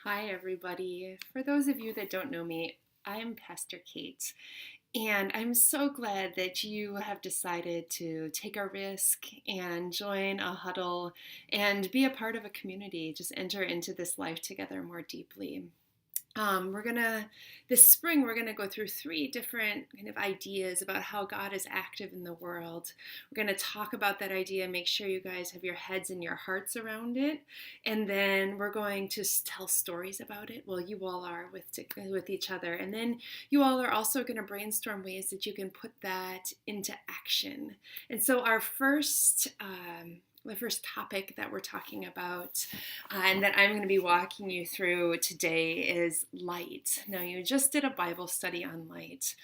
Hi, everybody. For those of you that don't know me, I'm Pastor Kate, and I'm so glad that you have decided to take a risk and join a huddle and be a part of a community. Just enter into this life together more deeply. This spring, we're gonna go through three different kind of ideas about how God is active in the world. We're gonna talk about that idea, make sure you guys have your heads and your hearts around it, and then we're going to tell stories about it. Well, you all are with each other, and then you all are also gonna brainstorm ways that you can put that into action. And so our first. The first topic that we're talking about and that I'm going to be walking you through today is light. Now, you just did a Bible study on light.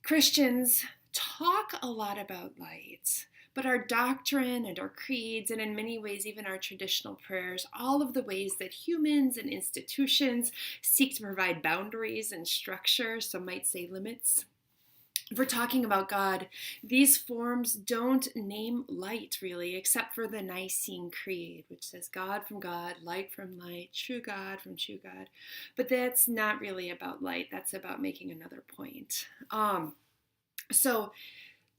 Christians talk a lot about light, but our doctrine and our creeds, and in many ways, even our traditional prayers, all of the ways that humans and institutions seek to provide boundaries and structure, some might say limits, if we're talking about God, these forms don't name light really, except for the Nicene Creed, which says God from God, light from light, true God from true God. But that's not really about light. That's about making another point. So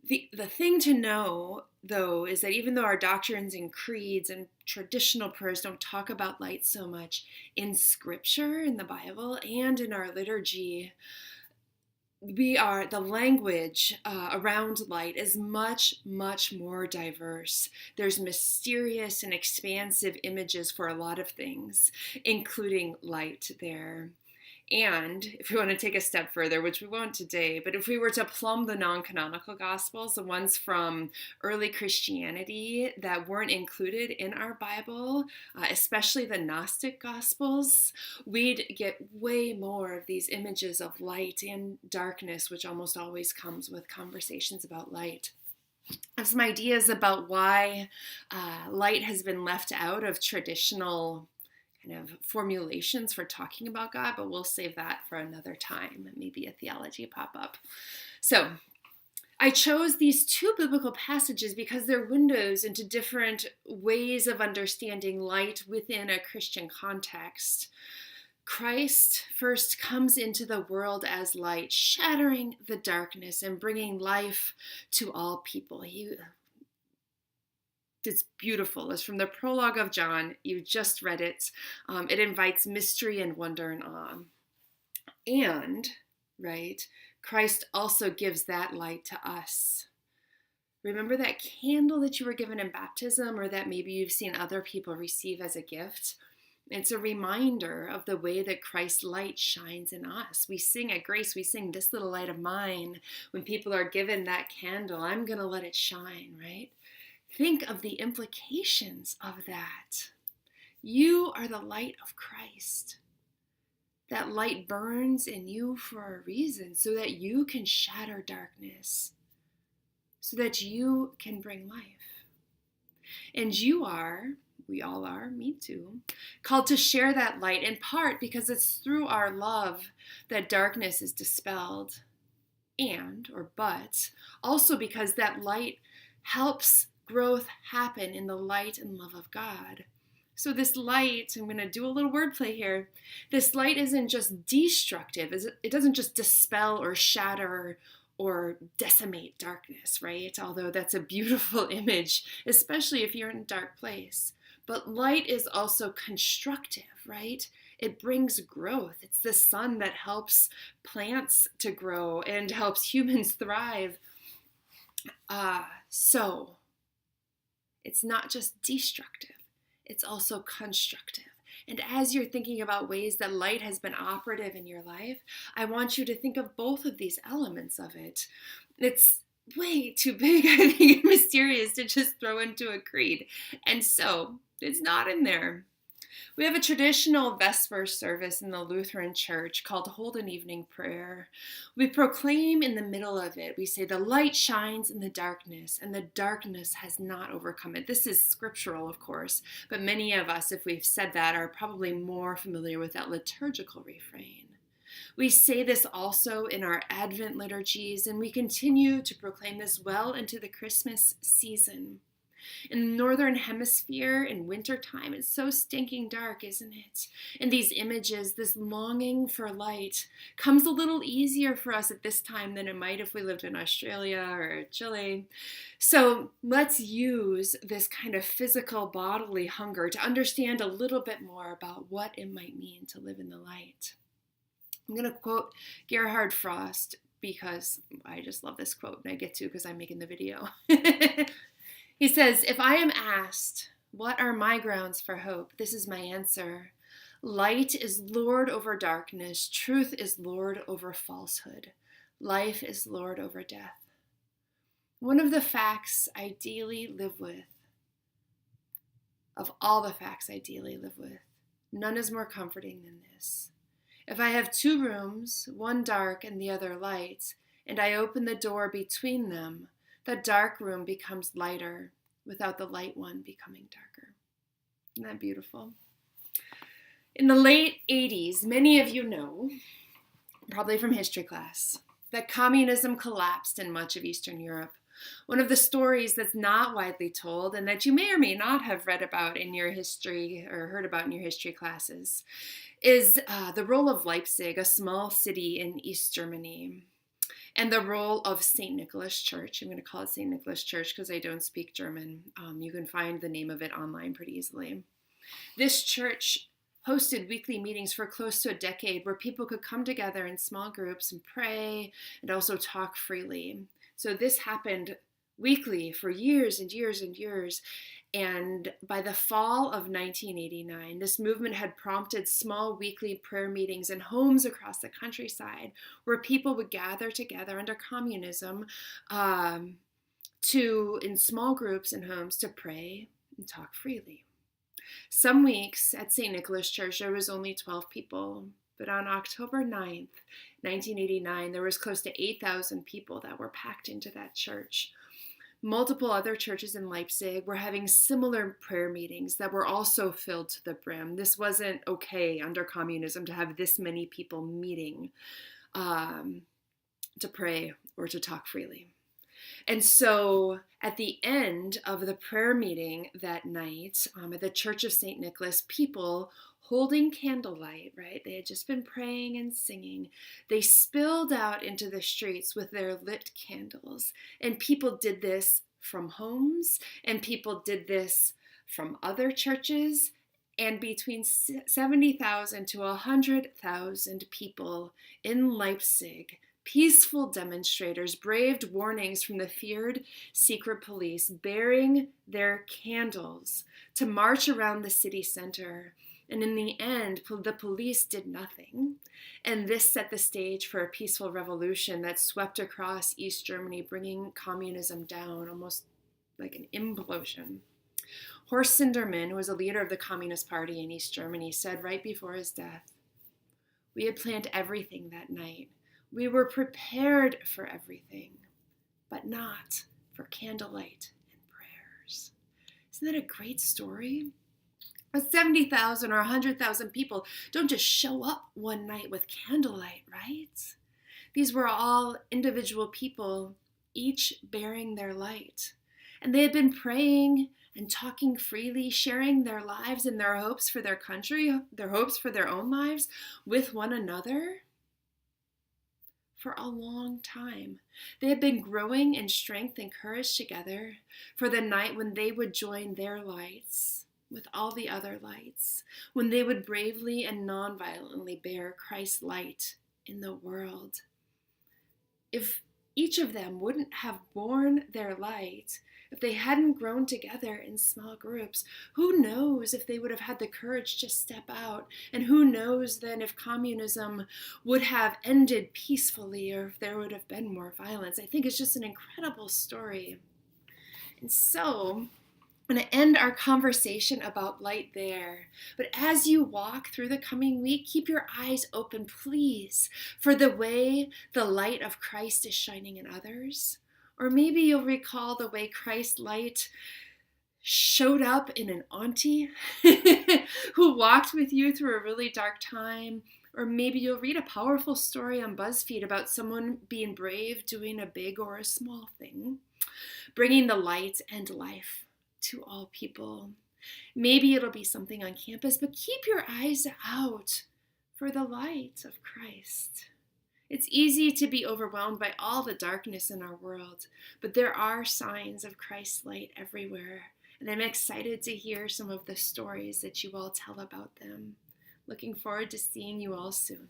the thing to know, though, is that even though our doctrines and creeds and traditional prayers don't talk about light so much in Scripture, in the Bible, and in our liturgy, the language around light is much more diverse. There's mysterious and expansive images for a lot of things, including light there. And if we want to take a step further, which we won't today, but if we were to plumb the non-canonical Gospels, the ones from early Christianity that weren't included in our Bible, especially the Gnostic Gospels, we'd get way more of these images of light and darkness, which almost always comes with conversations about light. I have some ideas about why light has been left out of traditional kind of formulations for talking about God, but we'll save that for another time, maybe a theology pop-up. So I chose these two biblical passages because they're windows into different ways of understanding light within a Christian context. Christ first comes into the world as light, shattering the darkness and bringing life to all people. It's beautiful. It's from the prologue of John. You just read it. It invites mystery and wonder and awe. And, right, Christ also gives that light to us. Remember that candle that you were given in baptism, or that maybe you've seen other people receive as a gift? It's a reminder of the way that Christ's light shines in us. We sing at Grace, we sing, "This little light of mine." When people are given that candle, I'm going to let it shine, right? Think of the implications of that. You are the light of Christ. That light burns in you for a reason, so that you can shatter darkness, so that you can bring life. And we all are, me too, called to share that light, in part because it's through our love that darkness is dispelled, but also because that light helps growth happen in the light and love of God. So this light, I'm going to do a little wordplay here. This light isn't just destructive. It doesn't just dispel or shatter or decimate darkness, right? Although that's a beautiful image, especially if you're in a dark place. But light is also constructive, right? It brings growth. It's the sun that helps plants to grow and helps humans thrive. So it's not just destructive, it's also constructive. And as you're thinking about ways that light has been operative in your life, I want you to think of both of these elements of it. It's way too big, I think, and mysterious to just throw into a creed. And so it's not in there. We have a traditional Vespers service in the Lutheran Church called Holden Evening Prayer. We proclaim in the middle of it, we say, "The light shines in the darkness, and the darkness has not overcome it." This is scriptural, of course, but many of us, if we've said that, are probably more familiar with that liturgical refrain. We say this also in our Advent liturgies, and we continue to proclaim this well into the Christmas season. In the northern hemisphere in wintertime, it's so stinking dark, isn't it? In these images, this longing for light comes a little easier for us at this time than it might if we lived in Australia or Chile. So let's use this kind of physical bodily hunger to understand a little bit more about what it might mean to live in the light. I'm going to quote Gerhard Frost because I just love this quote, and I get to because I'm making the video. He says, "If I am asked, what are my grounds for hope? This is my answer. Light is Lord over darkness. Truth is Lord over falsehood. Life is Lord over death." One of the facts I daily live with, of all the facts I daily live with, none is more comforting than this. If I have two rooms, one dark and the other light, and I open the door between them, the dark room becomes lighter without the light one becoming darker. Isn't that beautiful? In the late 80s, many of you know, probably from history class, that communism collapsed in much of Eastern Europe. One of the stories that's not widely told and that you may or may not have read about in your history or heard about in your history classes is the role of Leipzig, a small city in East Germany, and the role of St. Nicholas Church. I'm going to call it St. Nicholas Church because I don't speak German. You can find the name of it online pretty easily. This church hosted weekly meetings for close to a decade where people could come together in small groups and pray and also talk freely. So this happened weekly for years and years and years. And by the fall of 1989, this movement had prompted small weekly prayer meetings in homes across the countryside where people would gather together under communism in small groups and homes to pray and talk freely. Some weeks at St. Nicholas Church, there was only 12 people. But on October 9th, 1989, there was close to 8,000 people that were packed into that church. Multiple other churches in Leipzig were having similar prayer meetings that were also filled to the brim. This wasn't okay under communism to have this many people meeting to pray or to talk freely. And so at the end of the prayer meeting that night at the Church of St. Nicholas, people holding candlelight, right? They had just been praying and singing. They spilled out into the streets with their lit candles. And people did this from homes, and people did this from other churches, and between 70,000 to 100,000 people in Leipzig, peaceful demonstrators, braved warnings from the feared secret police, bearing their candles to march around the city center. And in the end, the police did nothing. And this set the stage for a peaceful revolution that swept across East Germany, bringing communism down, almost like an implosion. Horst Sindermann, who was a leader of the Communist Party in East Germany, said right before his death, "We had planned everything that night. We were prepared for everything, but not for candlelight and prayers." Isn't that a great story? 70,000 or 100,000 people don't just show up one night with candlelight, right? These were all individual people, each bearing their light. And they had been praying and talking freely, sharing their lives and their hopes for their country, their hopes for their own lives with one another for a long time. They had been growing in strength and courage together for the night when they would join their lights with all the other lights, when they would bravely and non-violently bear Christ's light in the world. If each of them wouldn't have borne their light, if they hadn't grown together in small groups, who knows if they would have had the courage to step out, and who knows then if communism would have ended peacefully or if there would have been more violence. I think it's just an incredible story. And so I'm going to end our conversation about light there. But as you walk through the coming week, keep your eyes open, please, for the way the light of Christ is shining in others. Or maybe you'll recall the way Christ's light showed up in an auntie who walked with you through a really dark time. Or maybe you'll read a powerful story on BuzzFeed about someone being brave, doing a big or a small thing, bringing the light and life to all people. Maybe it'll be something on campus, but keep your eyes out for the light of Christ. It's easy to be overwhelmed by all the darkness in our world, but there are signs of Christ's light everywhere, and I'm excited to hear some of the stories that you all tell about them. Looking forward to seeing you all soon.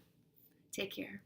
Take care.